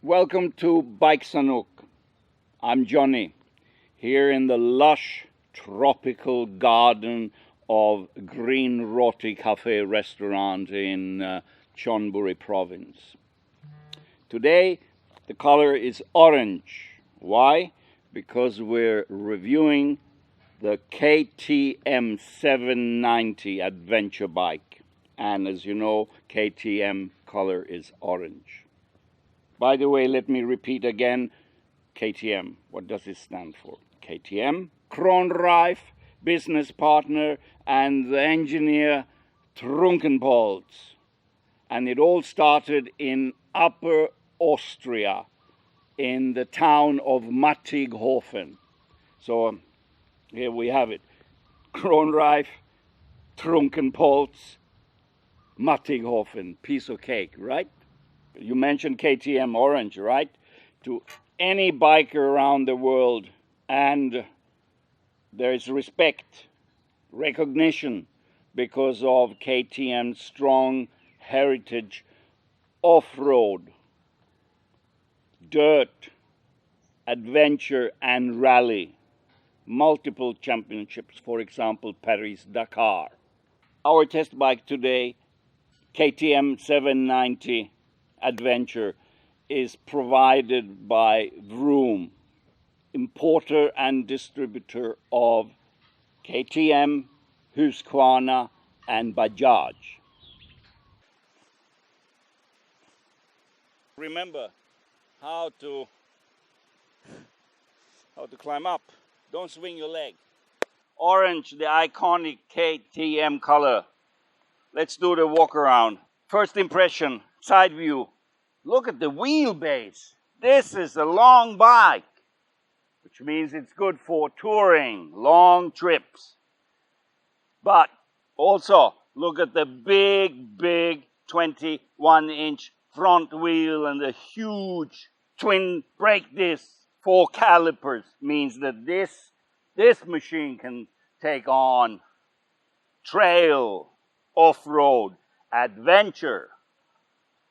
Welcome to Bike Sanook. I'm Johnny, here in the lush tropical garden of Green Roti Cafe restaurant in Chonburi province. Today the color is orange. Why? Because we're reviewing the KTM 790 adventure bike, and as you know, KTM color is orange. By the way, let me repeat again, KTM, what does it stand for? KTM, Kronreif, business partner, and the engineer Trunkenpolz. And it all started in Upper Austria, in the town of Mattighofen. So here we have it, Kronreif, Trunkenpolz, Mattighofen, piece of cake, right? You mentioned KTM orange, right? To any biker around the world, and there is respect, recognition, because of KTM's strong heritage off-road, dirt, adventure, and rally. Multiple championships, for example, Paris-Dakar. Our test bike today, KTM 790 Adventure, is provided by Vroom, importer and distributor of KTM, Husqvarna, and Bajaj. Remember how to climb up. Don't swing your leg. Orange, the iconic KTM color. Let's do the walk around. First impression, side view. Look at the wheelbase. This is a long bike, which means it's good for touring, long trips. But also, look at the big 21-inch front wheel and the huge twin brake disc. 4 calipers means that this machine can take on trail, off-road, adventure.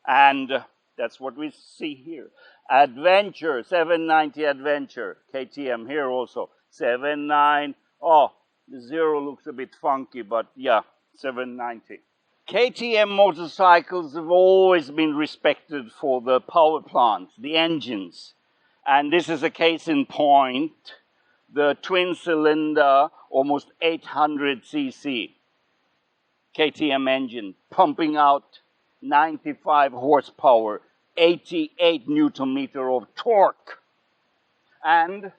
And that's what we see here. Adventure, 790 Adventure. KTM here also. 79. Oh, the 0 looks a bit funky, but yeah, 790. KTM motorcycles have always been respected for the power plants, the engines. And this is a case in point. The twin-cylinder, almost 800 cc KTM engine, pumping out 95 horsepower, 88 Newton meter of torque. And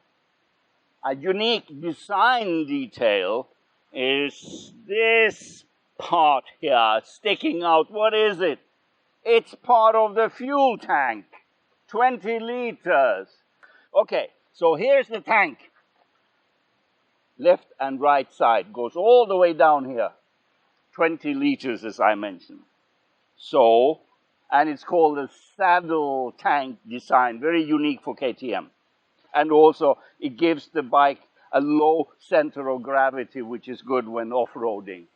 a unique design detail is this part here, sticking out. What is it? It's part of the fuel tank, 20 liters. Okay, so here's the tank. Left and right side goes all the way down here. 20 liters, as I mentioned. So, and it's called a saddle tank design, very unique for KTM. And also, it gives the bike a low center of gravity, which is good when off-roading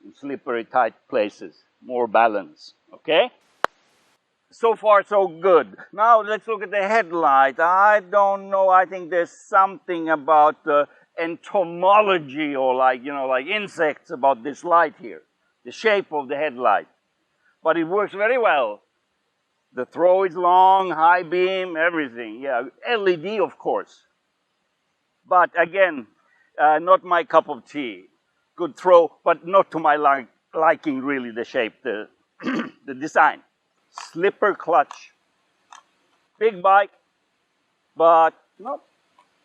in slippery, tight places. More balance, okay? So far, so good. Now, let's look at the headlight. I don't know, I think there's something about the entomology or like insects about this light here. The shape of the headlight. But it works very well. The throw is long, high beam, everything. Yeah, LED, of course. But again, not my cup of tea. Good throw, but not to my liking, really, the shape, the design. Slipper clutch. Big bike, but not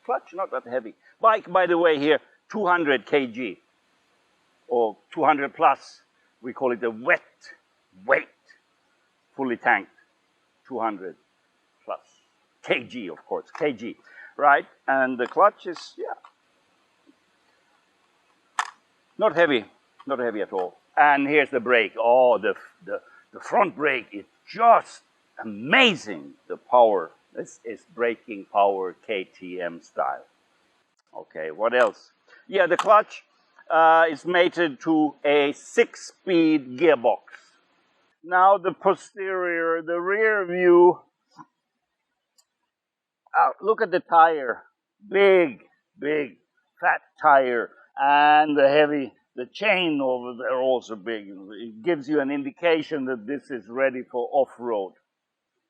that heavy. Bike, by the way, here, 200 kg, or 200 plus. We call it a wet weight, fully tanked, 200 plus. kg, of course, kg, right? And the clutch is, yeah, not heavy at all. And here's the brake. Oh, the front brake is just amazing. The power, this is braking power KTM style. Okay, what else? Yeah, the clutch is mated to a 6-speed gearbox. Now the posterior, the rear view Look at the tire. Big, big, fat tire. And the chain over there also big. It gives you an indication that this is ready for off-road.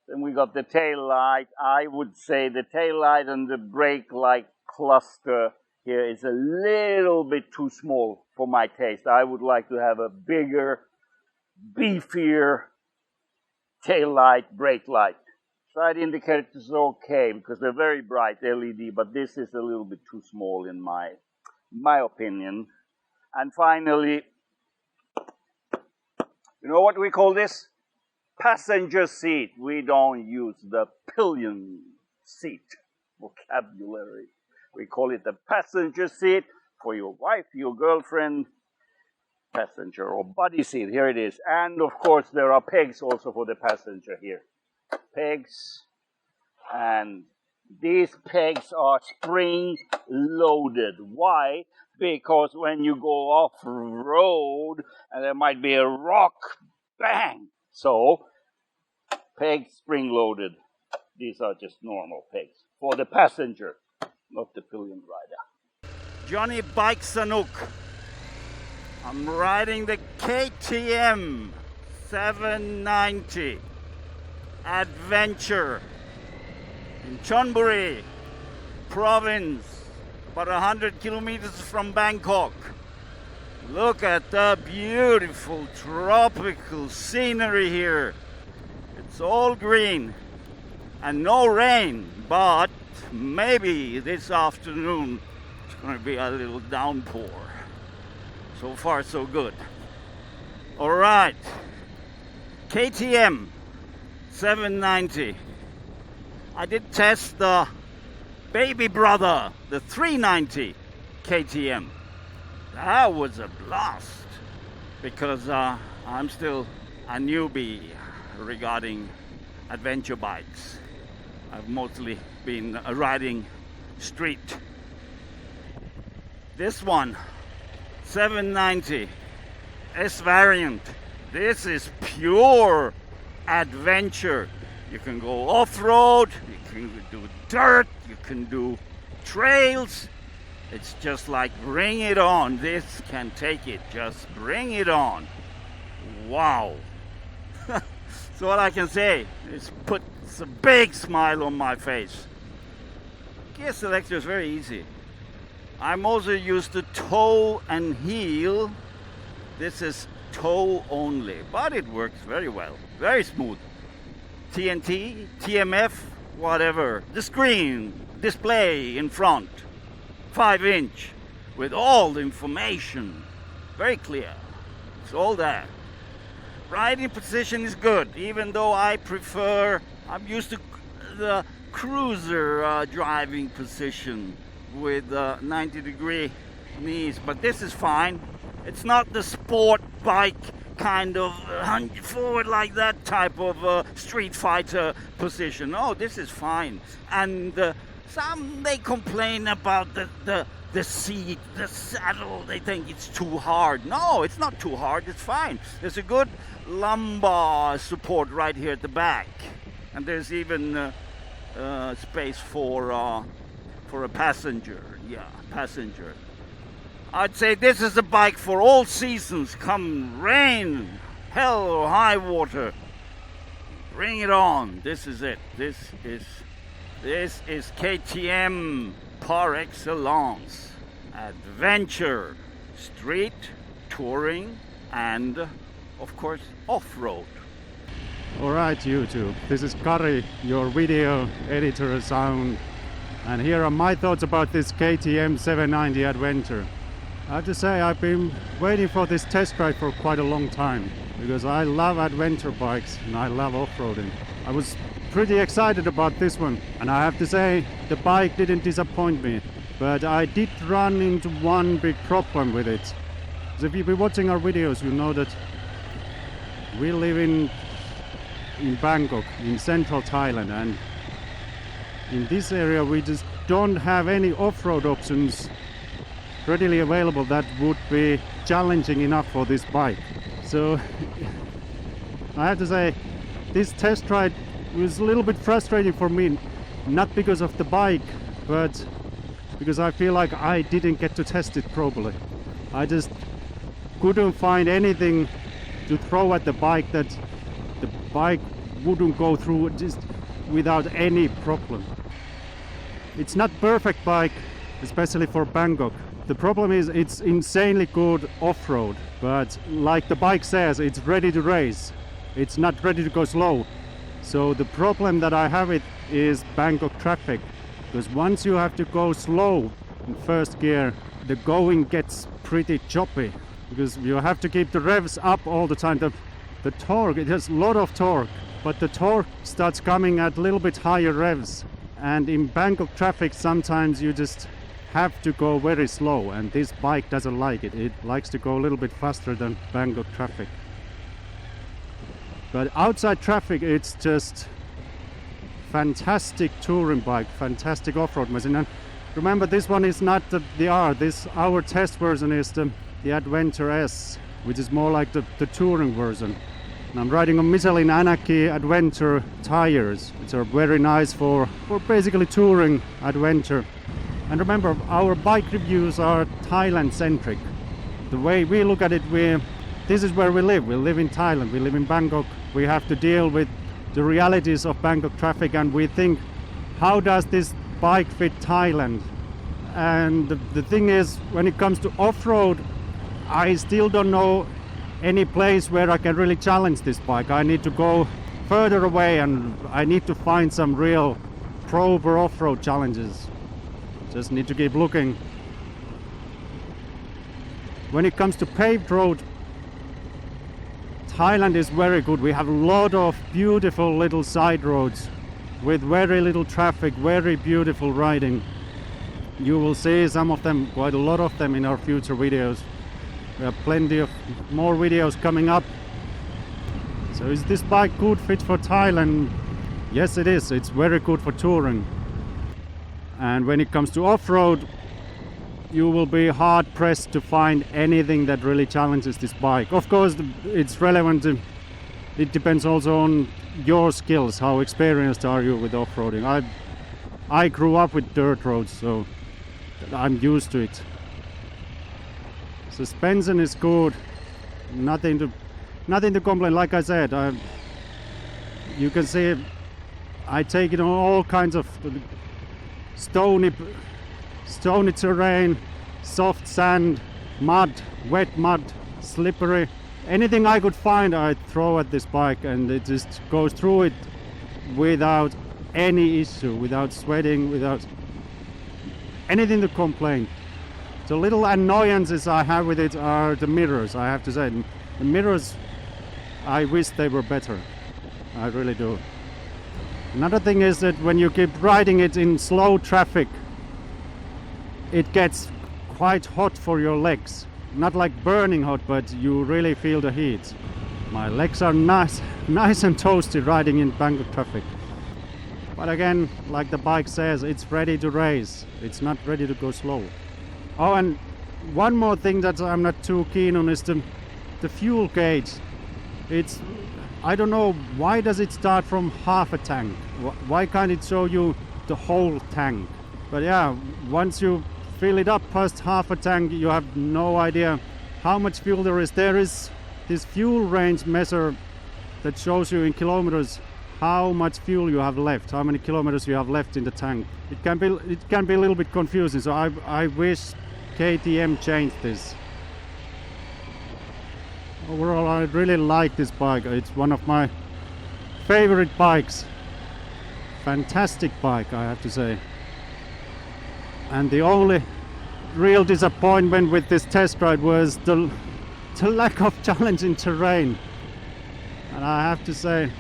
Then we got the tail light. I would say the tail light and the brake light cluster here is a little bit too small for my taste. I would like to have a bigger, beefier tail light, brake light. Side indicators is okay because they're very bright LED, but this is a little bit too small in my opinion. And finally, you know what we call this? Passenger seat. We don't use the pillion seat vocabulary. We call it the passenger seat for your wife, your girlfriend, passenger or buddy seat. Here it is. And of course there are pegs also for the passenger here. Pegs, and these pegs are spring loaded. Why? Because when you go off road and there might be a rock, bang! So pegs spring loaded. These are just normal pegs for the passenger, not the pillion rider. Johnny Bike Sanook. I'm riding the KTM 790 Adventure in Chonburi province, about 100 kilometers from Bangkok. Look at the beautiful tropical scenery here. It's all green and no rain, but maybe this afternoon it's going to be a little downpour. So far so good. All right, KTM 790. I did test the baby brother, the 390 KTM. That was a blast because I'm still a newbie regarding adventure bikes. I've mostly been riding street. This one, 790 S variant. This is pure adventure. You can go off-road, you can do dirt, you can do trails. It's just like bring it on. This can take it. Just bring it on. Wow. So what I can say is puts a big smile on my face. Gear selector is very easy. I'm also used to toe and heel. This is toe only, but it works very well. Very smooth. TNT, TMF, whatever. The screen display in front. 5-inch with all the information. Very clear. It's all there. Riding position is good, even though I'm used to the cruiser driving position with 90-degree knees, but this is fine. It's not the sport bike kind of hunch forward like that type of Street Fighter position. No, this is fine. And some they complain about the seat, the saddle. They think it's too hard. No, it's not too hard. It's fine. There's a good lumbar support right here at the back, and there's even space for a passenger. Yeah, passenger. I'd say this is a bike for all seasons. Come rain, hell or high water. Bring it on. This is it. This is KTM par excellence. Adventure, street, touring, and of course off-road. Alright YouTube, this is Kari, your video editor of sound, and here are my thoughts about this KTM 790 Adventure. I have to say I've been waiting for this test ride for quite a long time because I love adventure bikes and I love off-roading. I was pretty excited about this one, and I have to say the bike didn't disappoint me, but I did run into one big problem with it. So if you've been watching our videos, you know that we live in Bangkok, in central Thailand, and in this area we just don't have any off-road options readily available that would be challenging enough for this bike. So I have to say this test ride was a little bit frustrating for me, Not because of the bike, but because I feel like I didn't get to test it properly. I just couldn't find anything to throw at the bike that the bike wouldn't go through just without any problem. It's not perfect bike, especially for Bangkok. The problem is it's insanely good off-road, but like the bike says, it's ready to race. It's not ready to go slow. So the problem that I have it is Bangkok traffic, because once you have to go slow in first gear, the going gets pretty choppy, because you have to keep the revs up all the time. The torque, it has a lot of torque, but the torque starts coming at a little bit higher revs. And in Bangkok traffic, sometimes you just have to go very slow, and this bike doesn't like it. It likes to go a little bit faster than Bangkok traffic. But outside traffic, it's just fantastic touring bike, fantastic off-road machine. And remember, this one is not the R. Our test version is the Adventure S, which is more like the touring version. And I'm riding on Michelin Anarchy Adventure tires, which are very nice for basically touring adventure. And remember, our bike reviews are Thailand centric. The way we look at it, this is where we live. We live in Thailand, we live in Bangkok. We have to deal with the realities of Bangkok traffic, and we think, how does this bike fit Thailand? And the thing is, when it comes to off-road, I still don't know any place where I can really challenge this bike. I need to go further away, and I need to find some real proper off-road challenges. Just need to keep looking. When it comes to paved road, Thailand is very good. We have a lot of beautiful little side roads with very little traffic, very beautiful riding. You will see some of them, quite a lot of them, in our future videos. We have plenty of more videos coming up. So is this bike good fit for Thailand? Yes, it is. It's very good for touring. And when it comes to off-road, you will be hard pressed to find anything that really challenges this bike. Of course, it's relevant. It depends also on your skills. How experienced are you with off-roading? I grew up with dirt roads, so I'm used to it. Suspension is good. Nothing to complain. Like I said, you can see I take it on all kinds of stony terrain, soft sand, mud, wet mud, slippery. Anything I could find I throw at this bike, and it just goes through it without any issue, without sweating, without anything to complain. The little annoyances I have with it are the mirrors, I have to say. The mirrors, I wish they were better. I really do. Another thing is that when you keep riding it in slow traffic, it gets quite hot for your legs. Not like burning hot, but you really feel the heat. My legs are nice and toasty riding in Bangkok traffic. But again, like the bike says, it's ready to race. It's not ready to go slow. Oh, and one more thing that I'm not too keen on is the fuel gauge. I don't know, why does it start from half a tank? Why can't it show you the whole tank? But yeah, once you fill it up past half a tank, you have no idea how much fuel there is. There is this fuel range measure that shows you in kilometers how much fuel you have left, how many kilometers you have left in the tank. It can be a little bit confusing, so I wish KTM changed this. Overall, I really like this bike. It's one of my favorite bikes. Fantastic bike, I have to say. And the only real disappointment with this test ride was the lack of challenging terrain. And I have to say,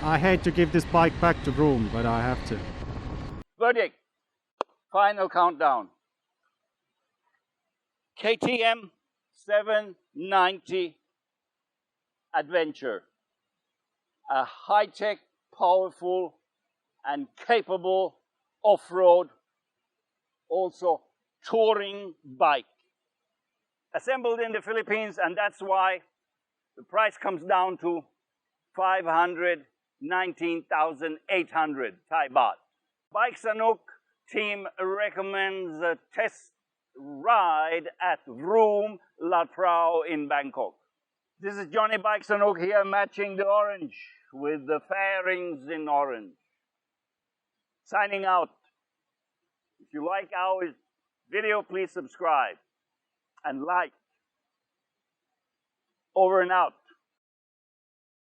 I hate to give this bike back to Vroom, but I have to. Verdict. Final countdown. KTM 790 Adventure. A high-tech, powerful and capable off-road, also touring bike. Assembled in the Philippines, and that's why the price comes down to $500 19,800 Thai baht. Bike Sanook team recommends a test ride at Vroom Lad Phrao in Bangkok. This is Johnny Bike Sanook here, matching the orange with the fairings in orange. Signing out. If you like our video, please subscribe and like. Over and out.